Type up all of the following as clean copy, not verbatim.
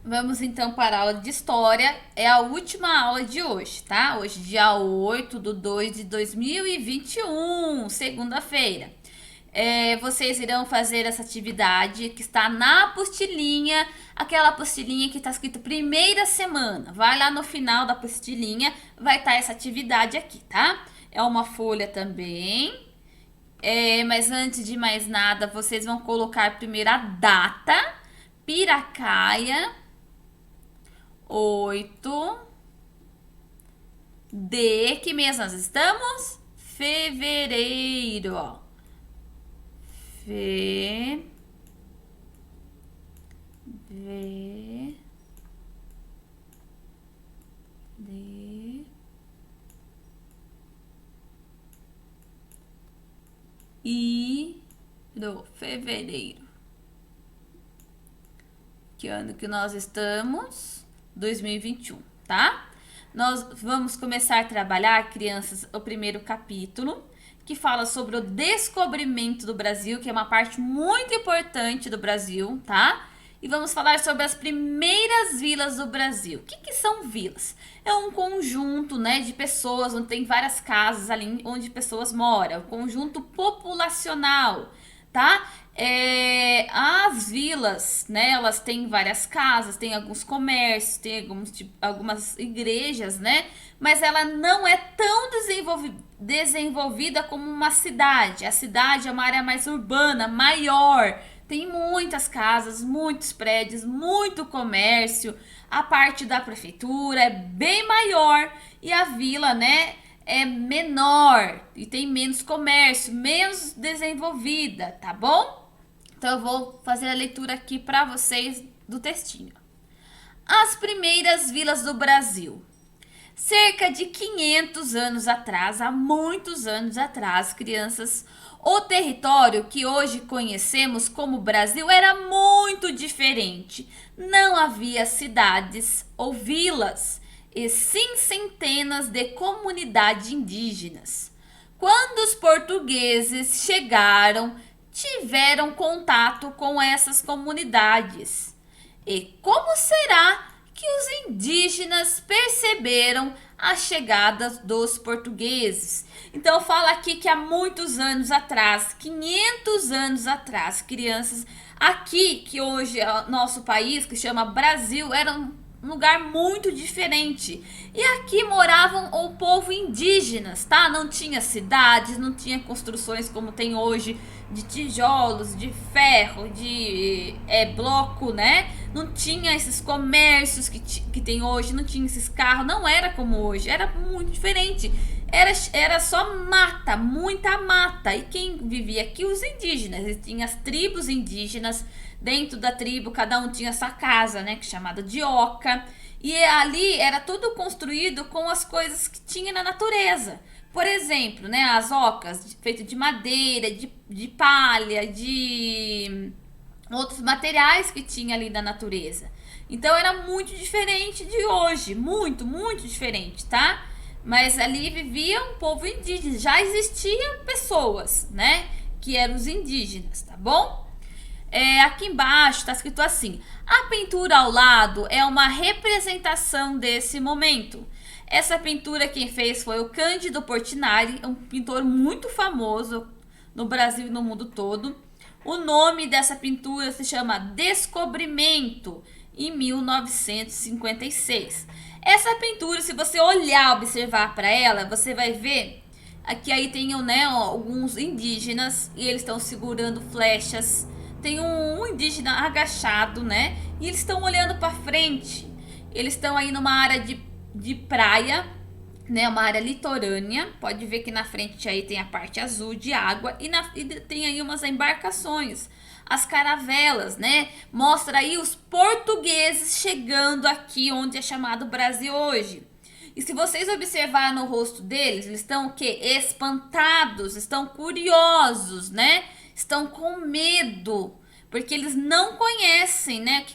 Vamos então para a aula de história. É a última aula de hoje, tá? Hoje, dia 8/2 de 2021, segunda-feira. Vocês irão fazer essa atividade que está na apostilinha, aquela apostilinha que está escrito primeira semana. Vai lá no final da apostilinha, vai estar essa atividade aqui, tá? É uma folha também. Mas antes de mais nada, vocês vão colocar primeiro a data. Piracaia 8 de que mês nós estamos? Fevereiro, ó. Fe, ve, de, fevereiro. Que ano que nós estamos? 2021, tá? Nós vamos começar a trabalhar, crianças, o primeiro capítulo, que fala sobre o descobrimento do Brasil, que é uma parte muito importante do Brasil, tá? E vamos falar sobre as primeiras vilas do Brasil. O que são vilas? É um conjunto, né, de pessoas, onde tem várias casas ali onde pessoas moram. Um conjunto populacional, tá? As vilas, né, elas têm várias casas, tem alguns comércios, tem algumas igrejas, né? Mas ela não é tão desenvolvida como uma cidade. A cidade é uma área mais urbana, maior. Tem muitas casas, muitos prédios, muito comércio. A parte da prefeitura é bem maior e a vila, né, é menor e tem menos comércio, menos desenvolvida, tá bom? Então eu vou fazer a leitura aqui para vocês do textinho. As primeiras vilas do Brasil. Cerca de 500 anos atrás, há muitos anos atrás, crianças, o território que hoje conhecemos como Brasil era muito diferente. Não havia cidades ou vilas, e sim centenas de comunidades indígenas. Quando os portugueses chegaram, tiveram contato com essas comunidades. E como será que os indígenas perceberam a chegada dos portugueses? Então fala aqui que há muitos anos atrás, 500 anos atrás, crianças, aqui que hoje é o nosso país, que chama Brasil, era um lugar muito diferente. E aqui moravam o povo indígenas, tá? Não tinha cidades, não tinha construções como tem hoje, de tijolos, de ferro, de bloco, né? Não tinha esses comércios que tem hoje, não tinha esses carros, não era como hoje, era muito diferente. Era só mata, muita mata. E quem vivia aqui? Os indígenas. E tinha as tribos indígenas. Dentro da tribo, cada um tinha sua casa, né? Que é chamada de oca. E ali era tudo construído com as coisas que tinha na natureza. Por exemplo, né? As ocas feitas de madeira, de palha, de outros materiais que tinha ali da natureza. Então era muito diferente de hoje. Muito, muito diferente, tá? Mas ali vivia um povo indígena. Já existiam pessoas, né? Que eram os indígenas, tá bom? Aqui embaixo está escrito assim: a pintura ao lado é uma representação desse momento. Essa pintura quem fez foi o Cândido Portinari, um pintor muito famoso no Brasil e no mundo todo. O nome dessa pintura se chama Descobrimento, em 1956. Essa pintura, se você olhar, observar para ela, você vai ver aqui aí tem, né, alguns indígenas e eles estão segurando flechas. Tem um indígena agachado, né? E eles estão olhando para frente. Eles estão aí numa área de praia, né? Uma área litorânea. Pode ver que na frente aí tem a parte azul de água e tem aí umas embarcações, as caravelas, né? Mostra aí os portugueses chegando aqui onde é chamado Brasil hoje. E se vocês observarem no rosto deles, eles estão o quê? Espantados, estão curiosos, né? Estão com medo, porque eles não conhecem, né?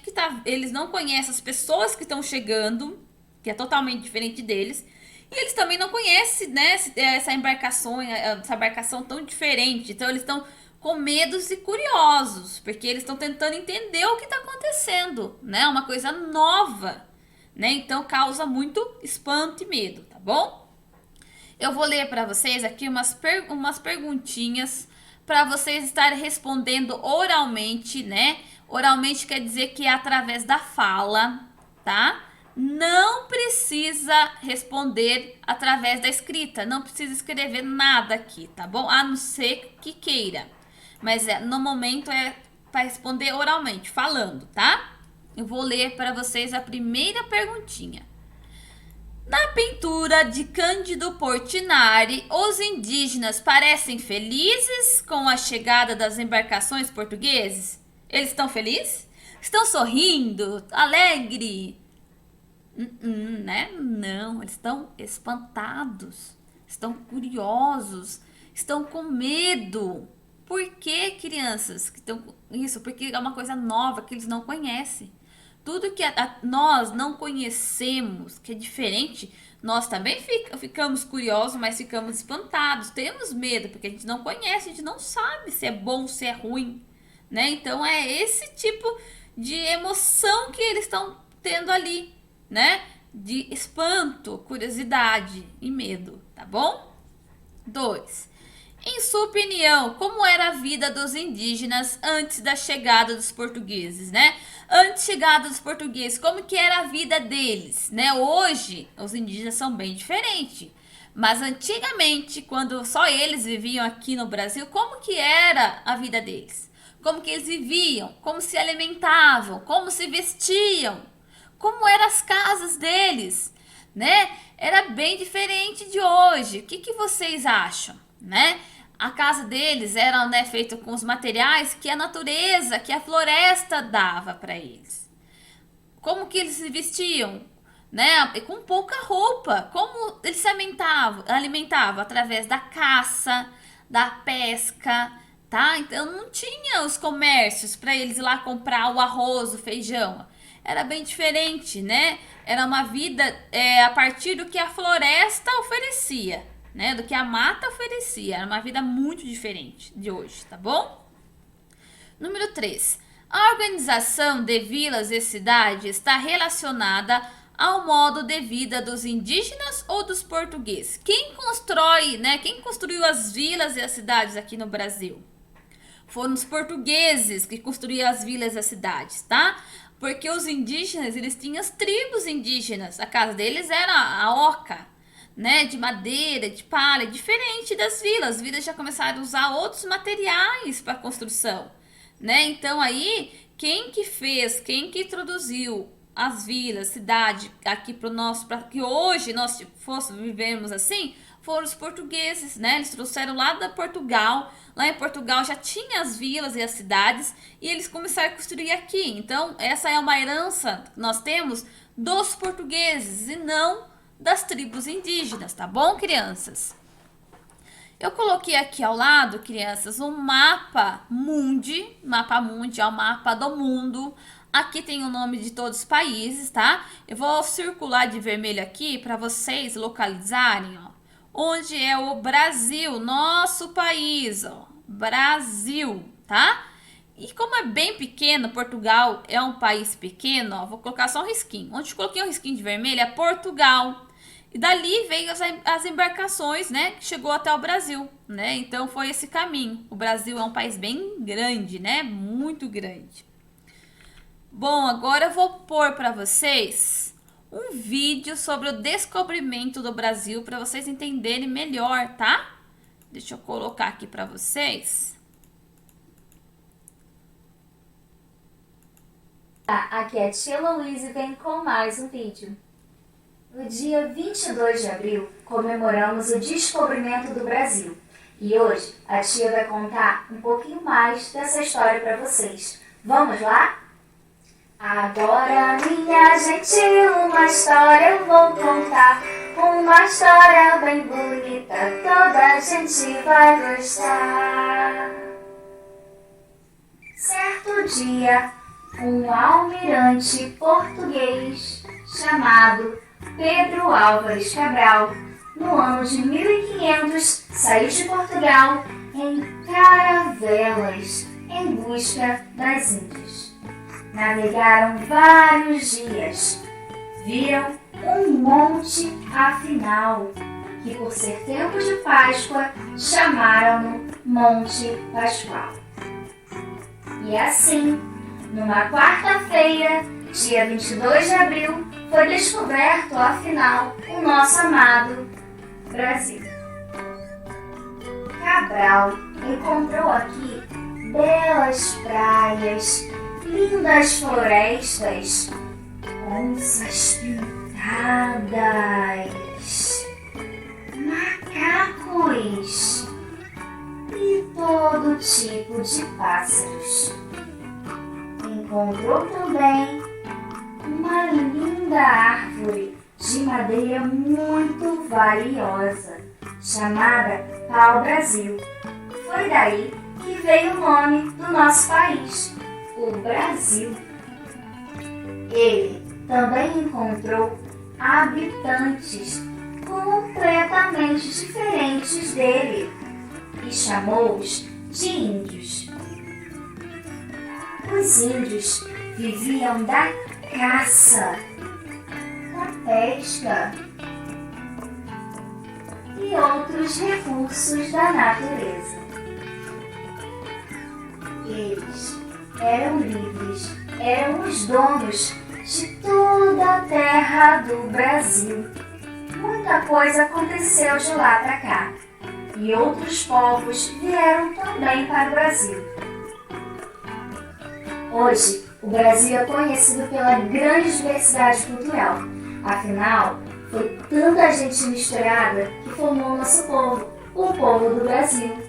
Eles não conhecem as pessoas que estão chegando, que é totalmente diferente deles. E eles também não conhecem, né, essa embarcação tão diferente. Então eles estão com medos e curiosos, porque eles estão tentando entender o que está acontecendo, né? Uma coisa nova, né? Então causa muito espanto e medo, tá bom? Eu vou ler para vocês aqui umas perguntinhas para vocês estarem respondendo oralmente, né? Oralmente quer dizer que é através da fala, tá? Não precisa responder através da escrita, não precisa escrever nada aqui, tá bom? A não ser que queira. Mas no momento é para responder oralmente, falando, tá? Eu vou ler para vocês a primeira perguntinha. Na pintura de Cândido Portinari, os indígenas parecem felizes com a chegada das embarcações portuguesas? Eles estão felizes? Estão sorrindo? Alegre? Né? Não, eles estão espantados, estão curiosos, estão com medo. Por que, crianças que estão isso? Porque é uma coisa nova que eles não conhecem. Tudo que nós não conhecemos, que é diferente, nós também ficamos curiosos, mas ficamos espantados, temos medo, porque a gente não conhece, a gente não sabe se é bom, se é ruim, né? Então é esse tipo de emoção que eles estão tendo ali, né? De espanto, curiosidade e medo, tá bom? 2. Em sua opinião, como era a vida dos indígenas antes da chegada dos portugueses, né? Antes da chegada dos portugueses, como que era a vida deles, né? Hoje, os indígenas são bem diferentes. Mas antigamente, quando só eles viviam aqui no Brasil, como que era a vida deles? Como que eles viviam? Como se alimentavam? Como se vestiam? Como eram as casas deles, né? Era bem diferente de hoje. O que vocês acham, né? A casa deles era, né, feita com os materiais que a natureza, que a floresta dava para eles. Como que eles se vestiam, né? Com pouca roupa. Como eles se alimentavam através da caça, da pesca, tá? Então não tinha os comércios para eles ir lá comprar o arroz, o feijão. Era bem diferente, né? Era uma vida a partir do que a floresta oferecia, né? Do que a mata oferecia. Era uma vida muito diferente de hoje, tá bom? Número 3. A organização de vilas e cidades está relacionada ao modo de vida dos indígenas ou dos portugueses? Quem constrói, né? Quem construiu as vilas e as cidades aqui no Brasil? Foram os portugueses que construíram as vilas e as cidades, tá? Porque os indígenas, eles tinham as tribos indígenas. A casa deles era a oca, né? De madeira, de palha, diferente das vilas. As vilas já começaram a usar outros materiais para construção, né? Então aí, quem que introduziu as vilas, cidade aqui para que hoje nós vivemos assim, foram os portugueses, né? Eles trouxeram lá da Portugal. Lá em Portugal já tinha as vilas e as cidades e eles começaram a construir aqui. Então, essa é uma herança que nós temos dos portugueses e não das tribos indígenas, tá bom, crianças? Eu coloquei aqui ao lado, crianças, um mapa mundi. Mapa mundi é o mapa do mundo. Aqui tem o nome de todos os países, tá? Eu vou circular de vermelho aqui para vocês localizarem, ó. Onde é o Brasil, nosso país, ó. Brasil, tá? E como é bem pequeno, Portugal é um país pequeno, ó, vou colocar só um risquinho. Onde eu coloquei um risquinho de vermelho é Portugal. E dali veio as embarcações, né, que chegou até o Brasil, né? Então foi esse caminho. O Brasil é um país bem grande, né? Muito grande. Bom, agora eu vou pôr para vocês um vídeo sobre o descobrimento do Brasil para vocês entenderem melhor, tá? Deixa eu colocar aqui para vocês. Aqui é a tia Luiz e vem com mais um vídeo. No dia 22 de abril, comemoramos o descobrimento do Brasil. E hoje a tia vai contar um pouquinho mais dessa história para vocês. Vamos lá? Agora, minha gente, uma história eu vou contar. Uma história bem bonita, toda a gente vai gostar. Certo dia, um almirante português chamado Pedro Álvares Cabral, no ano de 1500, saiu de Portugal em caravelas em busca das Índias. Navegaram vários dias. Viram um monte afinal, que por ser tempo de Páscoa, chamaram-no Monte Pascoal. E assim, numa quarta-feira, dia 22 de abril, foi descoberto, afinal, o nosso amado Brasil. Cabral encontrou aqui belas praias, lindas florestas, onças pintadas, macacos e todo tipo de pássaros. Encontrou também uma linda árvore de madeira muito valiosa, chamada pau-brasil. Foi daí que veio o nome do nosso país, o Brasil. Ele também encontrou habitantes completamente diferentes dele e chamou-os de índios. Os índios viviam da caça, da pesca e outros recursos da natureza. Eles eram livres, eram os donos de toda a terra do Brasil. Muita coisa aconteceu de lá para cá e outros povos vieram também para o Brasil. Hoje, o Brasil é conhecido pela grande diversidade cultural. Afinal, foi tanta gente misturada que formou nosso povo, o povo do Brasil.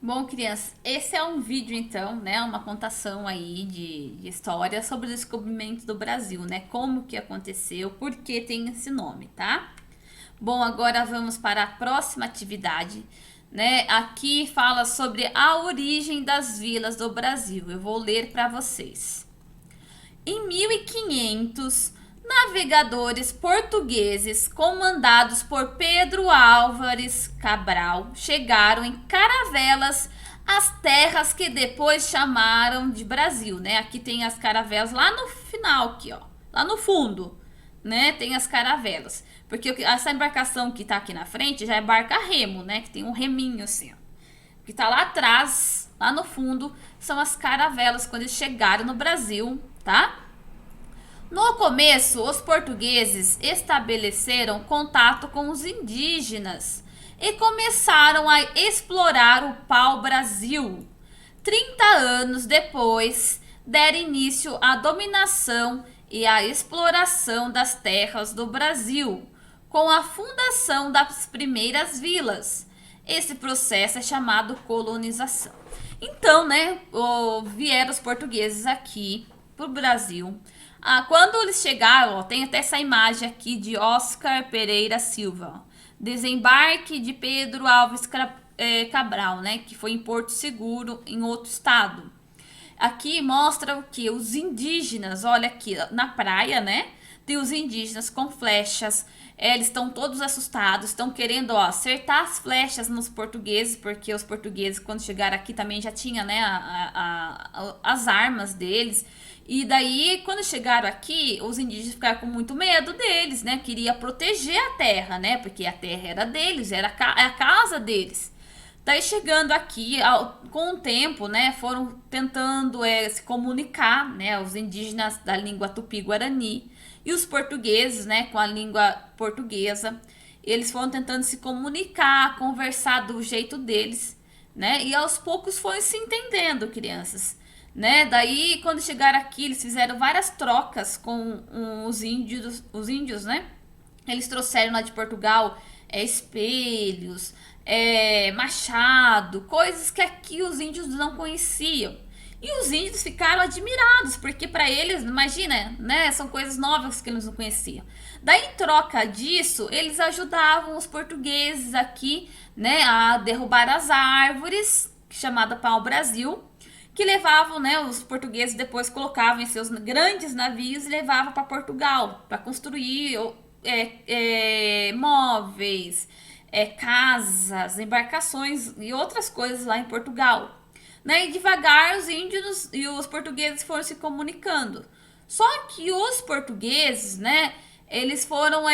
Bom, crianças, esse é um vídeo, então, né, uma contação aí de história sobre o descobrimento do Brasil, né, como que aconteceu, por que tem esse nome, tá? Bom, agora vamos para a próxima atividade, né, aqui fala sobre a origem das vilas do Brasil, eu vou ler para vocês. Em 1500, navegadores portugueses comandados por Pedro Álvares Cabral chegaram em caravelas às terras que depois chamaram de Brasil, né? Aqui tem as caravelas lá no final, aqui, ó, lá no fundo, né? Tem as caravelas, porque essa embarcação que tá aqui na frente já é barca remo, né? Que tem um reminho assim, ó. O que tá lá atrás, lá no fundo, são as caravelas quando eles chegaram no Brasil, tá? No começo, os portugueses estabeleceram contato com os indígenas e começaram a explorar o pau-brasil. 30 anos depois, deram início à dominação e à exploração das terras do Brasil, com a fundação das primeiras vilas. Esse processo é chamado colonização. Então, né, vieram os portugueses aqui para o Brasil. Quando eles chegaram, ó, tem até essa imagem aqui de Oscar Pereira Silva, ó, desembarque de Pedro Álvares Cabral, né, que foi em Porto Seguro, em outro estado. Aqui mostra o que? Os indígenas, olha aqui na praia, né, tem os indígenas com flechas, eles estão todos assustados, estão querendo, ó, acertar as flechas nos portugueses, porque os portugueses quando chegaram aqui também já tinham, né, as armas deles. E daí, quando chegaram aqui, os indígenas ficaram com muito medo deles, né? Queria proteger a terra, né? Porque a terra era deles, era a casa deles. Daí, chegando aqui, com o tempo, né? Foram tentando se comunicar, né? Os indígenas da língua tupi-guarani e os portugueses, né? Com a língua portuguesa. Eles foram tentando se comunicar, conversar do jeito deles, né? E aos poucos foram se entendendo, crianças. Né? Daí, quando chegaram aqui, eles fizeram várias trocas com os índios, né? Eles trouxeram lá de Portugal espelhos, machado, coisas que aqui os índios não conheciam. E os índios ficaram admirados, porque para eles, imagina, né? São coisas novas que eles não conheciam. Daí, em troca disso, eles ajudavam os portugueses aqui, né? A derrubar as árvores, chamada pau-brasil, que levavam, né, os portugueses depois colocavam em seus grandes navios e levavam para Portugal, para construir móveis, casas, embarcações e outras coisas lá em Portugal. Né? E devagar os índios e os portugueses foram se comunicando. Só que os portugueses, né, eles foram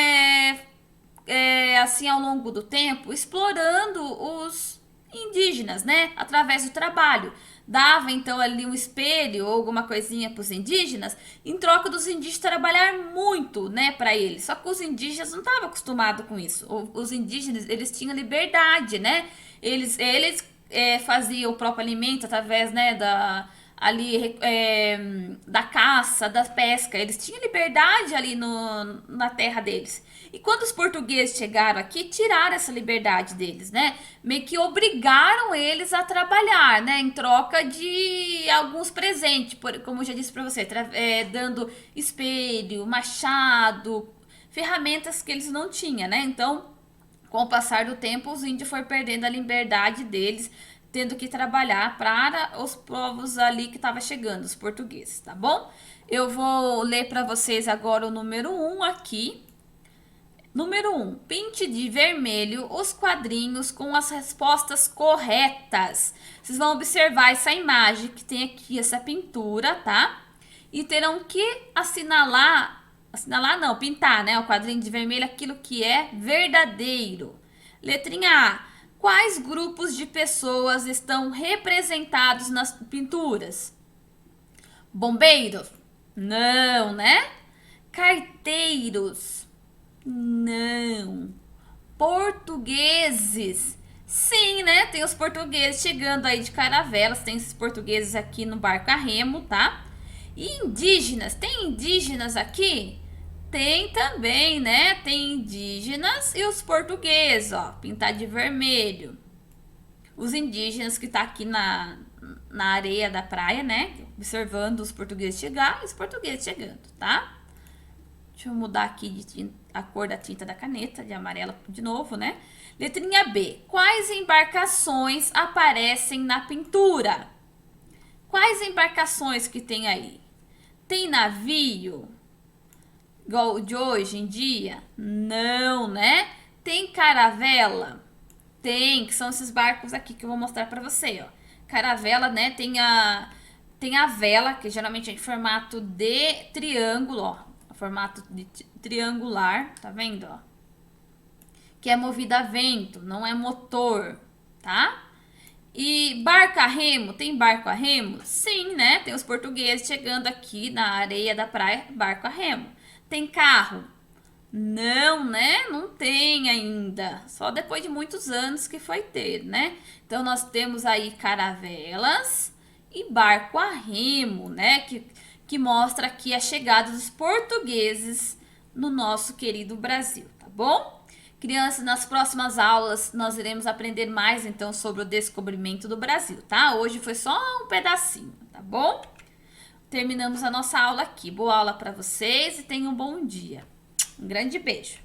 assim ao longo do tempo explorando os indígenas, né, através do trabalho. Dava então ali um espelho ou alguma coisinha para os indígenas, em troca dos indígenas trabalhar muito, né, para eles. Só que os indígenas não estavam acostumados com isso. Os indígenas, eles tinham liberdade, né? Eles faziam o próprio alimento através, né, da caça, da pesca. Eles tinham liberdade ali na terra deles. E quando os portugueses chegaram aqui, tiraram essa liberdade deles, né? Meio que obrigaram eles a trabalhar, né? Em troca de alguns presentes, como eu já disse para você, dando espelho, machado, ferramentas que eles não tinham, né? Então, com o passar do tempo, os índios foram perdendo a liberdade deles, tendo que trabalhar para os povos ali que estavam chegando, os portugueses, tá bom? Eu vou ler para vocês agora o número 1 aqui. Número 1. Pinte de vermelho os quadrinhos com as respostas corretas. Vocês vão observar essa imagem que tem aqui, essa pintura, tá? E terão que pintar, né? O quadrinho de vermelho, aquilo que é verdadeiro. Letrinha A. Quais grupos de pessoas estão representados nas pinturas? Bombeiros? Não, né? Carteiros? Não. Portugueses? Sim, né? Tem os portugueses chegando aí de caravelas. Tem esses portugueses aqui no barco a remo, tá? E indígenas? Tem indígenas aqui? Tem também, né? Tem indígenas e os portugueses, ó. Pintar de vermelho. Os indígenas que tá aqui na areia da praia, né? Observando os portugueses chegar e os portugueses chegando, tá? Deixa eu mudar aqui a cor da tinta da caneta, de amarela de novo, né? Letrinha B. Quais embarcações aparecem na pintura? Quais embarcações que tem aí? Tem navio? Igual de hoje em dia? Não, né? Tem caravela? Tem, que são esses barcos aqui que eu vou mostrar pra você, ó. Caravela, né? Tem a vela, que geralmente é em formato de triângulo, ó. Formato de triangular, tá vendo, ó? Que é movida a vento, não é motor, tá? E barco a remo, tem barco a remo? Sim, né? Tem os portugueses chegando aqui na areia da praia, barco a remo. Tem carro? Não, né? Não tem ainda. Só depois de muitos anos que foi ter, né? Então nós temos aí caravelas e barco a remo, né? Que mostra aqui a chegada dos portugueses no nosso querido Brasil, tá bom? Crianças, nas próximas aulas nós iremos aprender mais então sobre o descobrimento do Brasil, tá? Hoje foi só um pedacinho, tá bom? Terminamos a nossa aula aqui. Boa aula para vocês e tenham um bom dia. Um grande beijo.